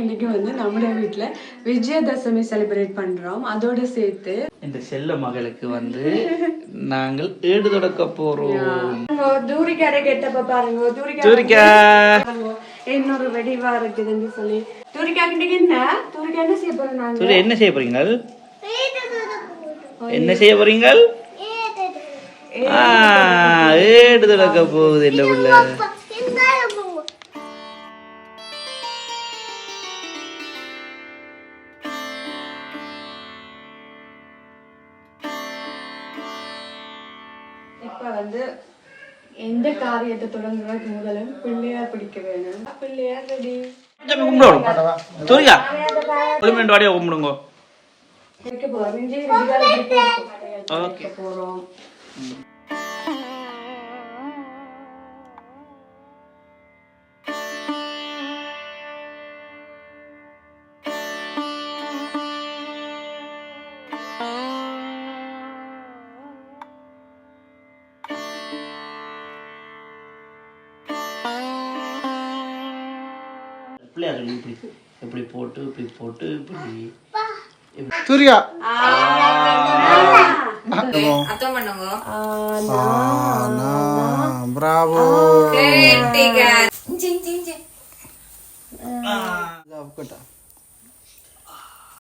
இன்னைக்கு வந்து நம்ம வீட்டுல விஜயதசமி செலிப்ரேட் பண்றோம். அதோட சேர்த்து இந்த செல்ல மகளுக்கு வந்து நாங்கள் ஏடு தொடக்க போறோம். தூரிக்காரை கேட்டப்ப பாருங்க, தூரிக்கா இன்னொரு வெடிவா இருக்குதுன்னு சொல்லி தூரிக்கா கிட்ட என்ன செய்ய போறோம் நாங்க? என்ன செய்ய போறீங்க? என்ன செய்ய போறீங்க? ஏடு தொடக்க போகுது இந்த பிள்ளை. இப்ப வந்து எந்த காரியத்தை தொடங்குறதுக்கு முதலும் பிள்ளையார் பிடிக்க வேணும். பிள்ளையார் ரெடி கும்பிடுவோம். தூரிகா குளிமெண்ட் வாடியா கும்பிடுங்க. வைக்க போறோம். இப்படி போட்டு இப்படி போட்டு இப்படி சூர்யா அர்த்தம் பண்ணுங்க. பிராவோ